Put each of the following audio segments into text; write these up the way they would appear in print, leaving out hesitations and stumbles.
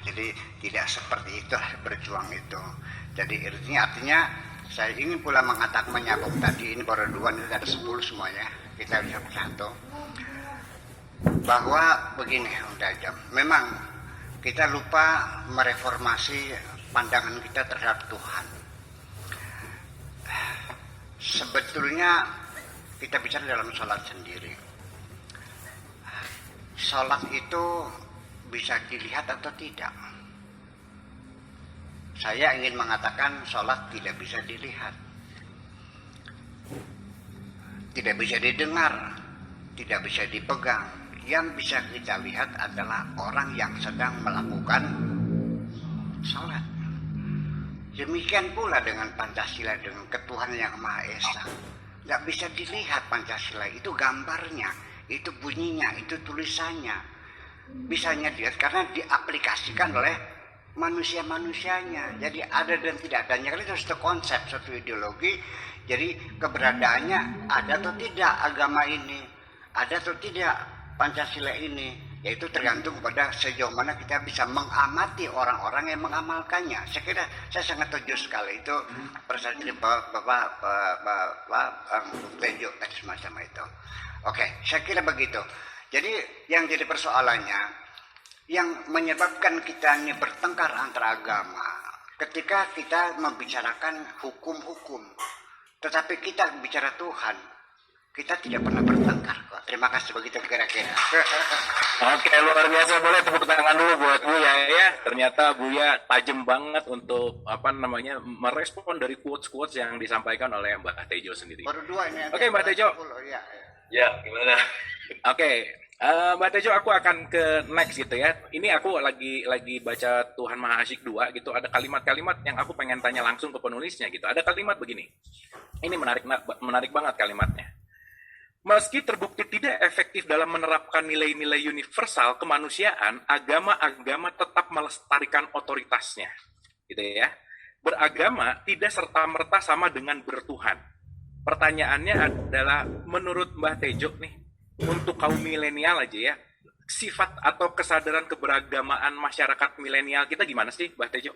Jadi tidak seperti itu berjuang itu. Jadi artinya saya ingin pula mengatakan menyambung tadi, ini baru 2, ini ada 10 semuanya. Kita lihat satu. Bahwa begini, memang kita lupa mereformasi pandangan kita terhadap Tuhan. Sebetulnya kita bicara dalam sholat sendiri. Sholat itu bisa dilihat atau tidak. Saya ingin mengatakan sholat tidak bisa dilihat, tidak bisa didengar, tidak bisa dipegang. Yang bisa kita lihat adalah orang yang sedang melakukan sholat. Demikian pula dengan Pancasila, dengan ketuhanan yang Maha Esa. Tidak bisa dilihat Pancasila, itu gambarnya, itu bunyinya, itu tulisannya. Bisanya dilihat karena diaplikasikan oleh manusia-manusianya. Jadi ada dan tidak adanya, itu satu konsep, satu ideologi. Jadi keberadaannya ada atau tidak agama ini, ada atau tidak Pancasila ini, yaitu tergantung pada sejauh mana kita bisa mengamati orang-orang yang mengamalkannya. Saya kira saya sangat setuju sekali itu persepsi Bapak Tejo tadi semacam itu. Oke, saya kira begitu. Jadi yang jadi persoalannya, yang menyebabkan kita ini bertengkar antara agama, ketika kita membicarakan hukum-hukum, tetapi kita bicara Tuhan, kita tidak pernah bertengkar kok. Terima kasih, begitu kira-kira. Oke, luar biasa. Boleh tepuk tangan dulu buat Buya ya. Ternyata Buya tajam banget untuk merespon dari quotes-quotes yang disampaikan oleh Mbak Tejo sendiri. Baru 2 ini. Oke, Mbak Tejo. Ya, gimana? Oke, Mbak Tejo, aku akan ke next gitu ya. Ini aku lagi baca Tuhan Maha Asyik 2 gitu. Ada kalimat-kalimat yang aku pengen tanya langsung ke penulisnya gitu. Ada kalimat begini. Ini menarik banget kalimatnya. Meski terbukti tidak efektif dalam menerapkan nilai-nilai universal kemanusiaan, agama-agama tetap melestarikan otoritasnya. Gitu ya. Beragama tidak serta-merta sama dengan bertuhan. Pertanyaannya adalah, menurut Mbah Tejo nih, untuk kaum milenial aja ya, sifat atau kesadaran keberagamaan masyarakat milenial kita gimana sih, Mbah Tejo?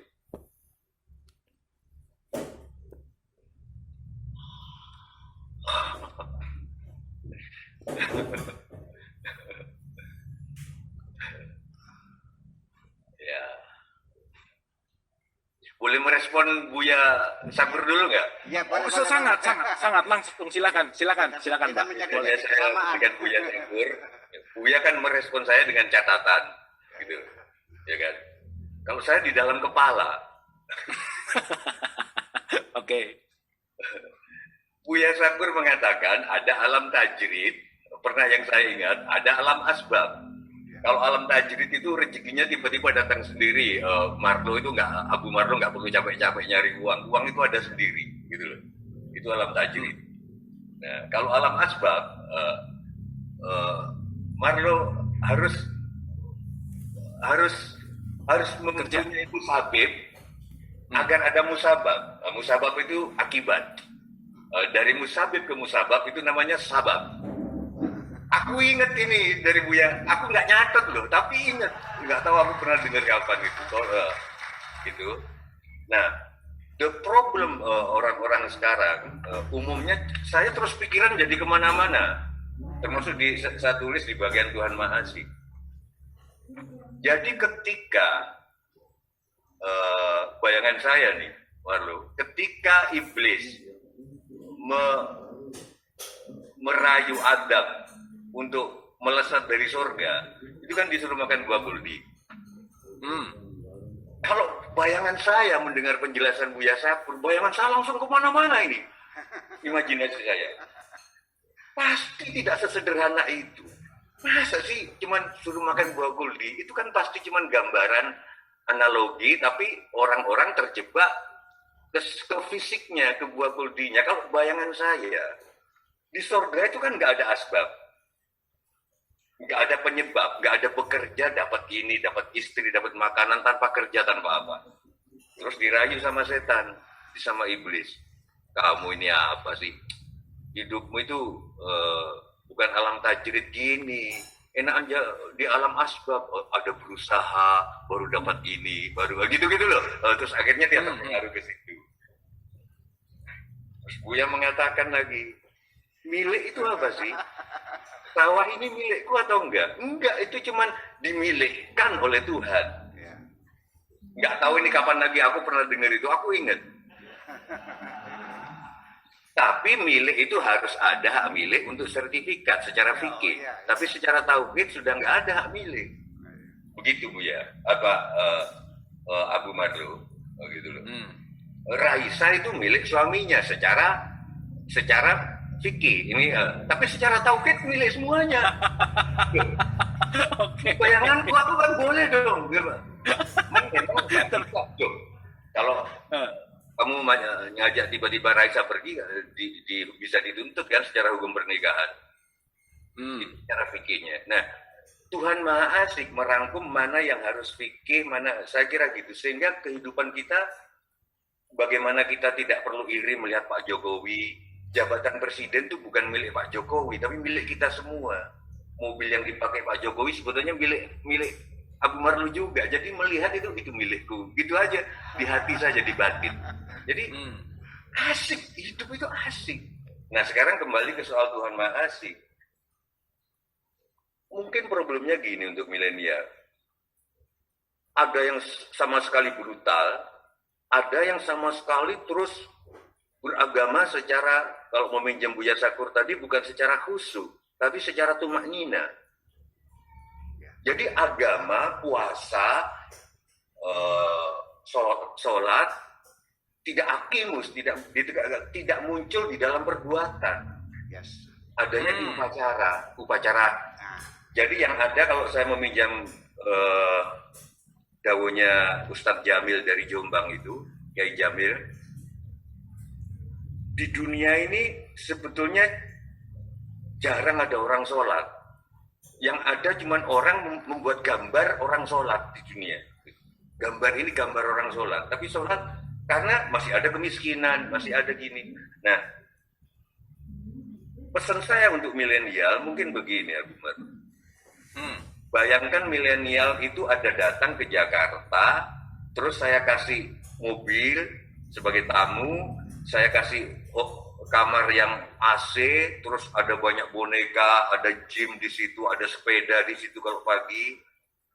Ya. Boleh merespon Buya Sakur dulu nggak? Ya, sangat langsung, silakan Pak. Boleh saya dengan Buya Sakur. Buya kan merespon saya dengan catatan, gitu, ya kan? Kalau saya di dalam kepala. Oke. Buya Sakur mengatakan ada alam tajrid, pernah yang saya ingat, ada alam asbab. Kalau alam tajrid itu rezekinya tiba-tiba datang sendiri. Abu Marlo nggak perlu capek-capek nyari uang. Uang itu ada sendiri, gitu loh. Itu alam tajrid. Nah, kalau alam asbab, Marlo harus mempunyai musabib agar ada musabab. Nah, musabab itu akibat. Dari musabib ke musabab itu namanya sabab. Aku inget ini dari Buya, aku nggak nyatet loh, tapi inget. Nggak tahu aku pernah dengar kapan itu. Gitu. Nah, the problem orang-orang sekarang, umumnya saya terus pikiran jadi kemana-mana. Termasuk saya tulis di bagian Tuhan Maha Asyik. Jadi ketika bayangan saya nih, Marlo, ketika iblis merayu Adam untuk melesat dari surga, itu kan disuruh makan buah kuldi. Kalau bayangan saya mendengar penjelasan Buya Sakur, bayangan saya langsung kemana-mana ini. Imajinasi saya. Pasti tidak sesederhana itu. Masa sih cuman suruh makan buah kuldi? Itu kan pasti cuman gambaran analogi, tapi orang-orang terjebak ke fisiknya, ke buah kuldinya. Kalau bayangan saya, di surga itu kan nggak ada asbab. Nggak ada penyebab, nggak ada bekerja, dapat ini, dapat istri, dapat makanan tanpa kerja, tanpa apa. Terus dirayu sama setan, sama iblis. Kamu ini apa sih? Hidupmu itu bukan alam tajrid gini. enakan di alam asbab, ada berusaha baru dapat ini, baru gitu-gitu loh. Terus akhirnya dia terpengaruh ke situ. Terus Buya mengatakan lagi, milik itu apa sih? Sawah ini milikku atau enggak? Enggak, itu cuman dimilikkan oleh Tuhan. Enggak tahu ini kapan lagi aku pernah dengar itu, aku ingat. Tapi milik itu harus ada hak milik untuk sertifikat secara fikih. Tapi secara tauhid sudah enggak ada hak milik. Begitu Bu ya. Abu Marlo, gitu loh. Raisa itu milik suaminya secara fikih ini, tapi secara tauhid milik semuanya. Bayanganku aku kan boleh dong, kalau kamu ngajak tiba-tiba Raisa pergi, bisa dituntut kan secara hukum pernikahan, secara fikihnya. Nah, Tuhan Maha Asik merangkum mana yang harus fikih, mana, saya kira gitu, sehingga kehidupan kita, bagaimana kita tidak perlu iri melihat Pak Jokowi. Jabatan presiden itu bukan milik Pak Jokowi, tapi milik kita semua. Mobil yang dipakai Pak Jokowi sebetulnya milik Abu Marlu juga. Jadi melihat itu milikku, gitu aja, di hati saja, di batin. Jadi asik, hidup itu asik. Nah sekarang kembali ke soal Tuhan Maha Asik. Mungkin problemnya gini untuk milenial. Ada yang sama sekali brutal, ada yang sama sekali terus beragama secara, kalau meminjam Buya Syakur tadi, bukan secara khusyuk, tapi secara tumaknina. Jadi agama, puasa, sholat, tidak akimus, tidak muncul di dalam perbuatan. Adanya di upacara. Jadi yang ada, kalau saya meminjam dawuhnya Ustadz Jamil dari Jombang itu, Kiai Jamil, di dunia ini sebetulnya jarang ada orang sholat. Yang ada cuma orang membuat gambar orang sholat di dunia. Gambar ini gambar orang sholat. Tapi sholat karena masih ada kemiskinan, masih ada gini. Nah, pesan saya untuk milenial mungkin begini, Abu Mar. Bayangkan milenial itu ada datang ke Jakarta, terus saya kasih mobil sebagai tamu, saya kasih kamar yang AC, terus ada banyak boneka, ada gym di situ, ada sepeda di situ kalau pagi.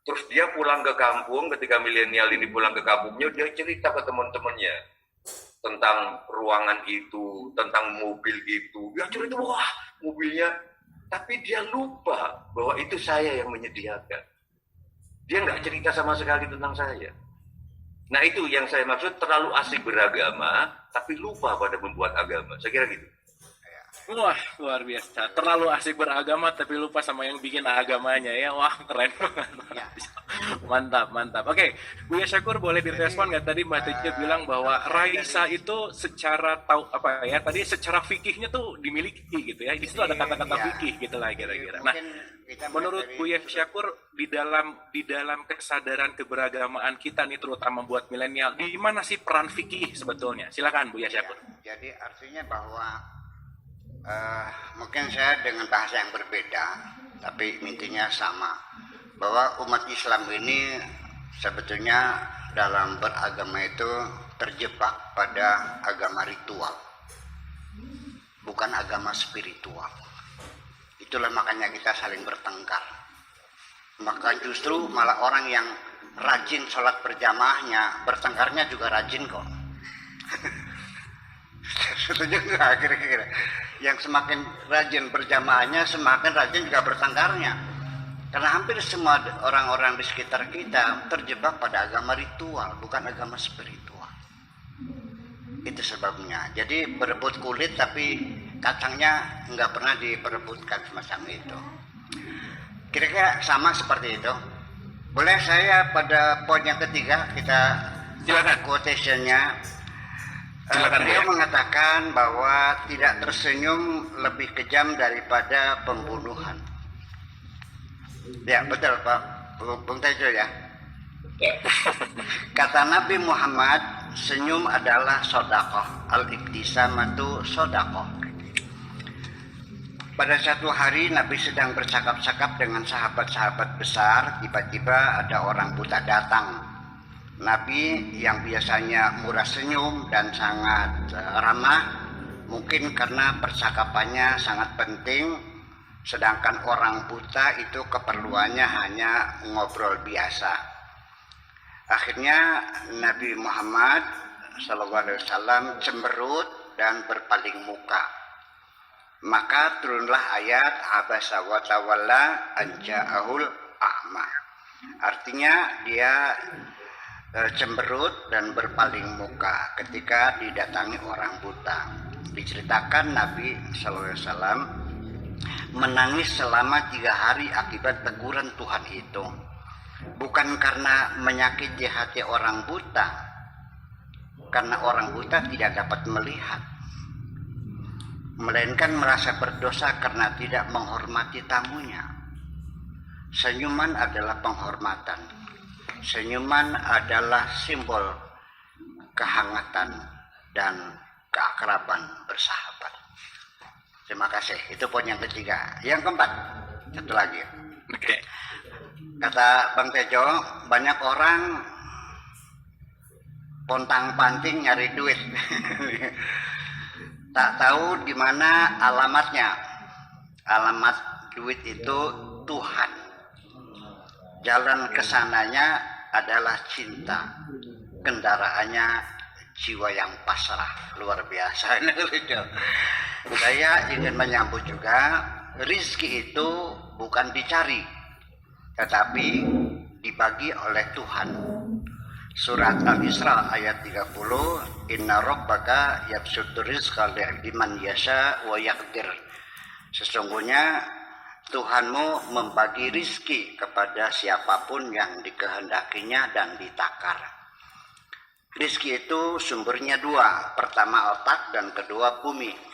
Terus dia pulang ke kampung, ketika milenial ini pulang ke kampungnya, dia cerita ke teman-temannya tentang ruangan itu, tentang mobil itu. Dia cerita, wah mobilnya, tapi dia lupa bahwa itu saya yang menyediakan. Dia nggak cerita sama sekali tentang saya. Nah itu yang saya maksud, terlalu asik beragama, tapi lupa pada membuat agama. Saya kira gitu. Wah, luar biasa. Terlalu asik beragama, tapi lupa sama yang bikin agamanya ya. Wah, keren banget. Mantap. Oke, Buya Syakur boleh direspon nggak tadi Mbak Tejo bilang bahwa Raisa itu secara tadi secara fikihnya tuh dimiliki gitu ya. Di situ ada kata-kata fikih gitu lah kira-kira. Nah, menurut Buya Syakur di dalam kesadaran keberagamaan kita nih, terutama buat milenial, di mana sih peran fikih sebetulnya? Silakan Buya Syakur. Jadi artinya bahwa mungkin saya dengan bahasa yang berbeda, tapi intinya sama, bahwa umat Islam ini sebetulnya dalam beragama itu terjebak pada agama ritual, bukan agama spiritual. Itulah makanya kita saling bertengkar. Maka justru malah orang yang rajin sholat berjamaahnya, bertengkarnya juga rajin kok. Setuju nggak kira-kira? Yang semakin rajin berjamaahnya, semakin rajin juga bertengkarnya. Karena hampir semua orang-orang di sekitar kita terjebak pada agama ritual, bukan agama spiritual. Itu sebabnya. Jadi berebut kulit tapi kacangnya nggak pernah diperebutkan semacam itu. Kira-kira sama seperti itu. Boleh saya pada poin yang ketiga kita quotation-nya. Beliau mengatakan bahwa tidak tersenyum lebih kejam daripada pembunuhan. Ya betul Pak Bung Tejo ya. Kata Nabi Muhammad, senyum adalah sodakoh, al-ibtisamatu sodakoh. Pada satu hari Nabi sedang bercakap-cakap dengan sahabat-sahabat besar, tiba-tiba ada orang buta datang. Nabi yang biasanya murah senyum dan sangat ramah, mungkin karena percakapannya sangat penting, sedangkan orang buta itu keperluannya hanya ngobrol biasa. Akhirnya Nabi Muhammad SAW cemberut dan berpaling muka. Maka turunlah ayat abasa wa tawalla an ja'ahul a'ma. Artinya dia cemberut dan berpaling muka ketika didatangi orang buta. Diceritakan Nabi SAW menangis selama 3 hari akibat teguran Tuhan itu. Bukan karena menyakiti hati orang buta, karena orang buta tidak dapat melihat, melainkan merasa berdosa karena tidak menghormati tamunya. Senyuman adalah penghormatan. Senyuman adalah simbol kehangatan dan keakraban bersahabat. Terima kasih. Itu poin yang ketiga. Yang keempat, satu lagi. Oke. Kata Bang Tejo, banyak orang pontang-panting nyari duit. Tak tahu di mana alamatnya. Alamat duit itu Tuhan. Jalan kesananya adalah cinta. Kendaraannya jiwa yang pasrah. Luar biasa. Saya ingin menyambut juga, rizki itu bukan dicari, tetapi dibagi oleh Tuhan. Surat Al-Isra ayat 30, Inna rabbaka yabsutur rizqa liman yasha wa yaqdir. Sesungguhnya Tuhanmu membagi rizki kepada siapapun yang dikehendakinya dan ditakar. Rizki itu sumbernya 2, pertama otak dan kedua bumi.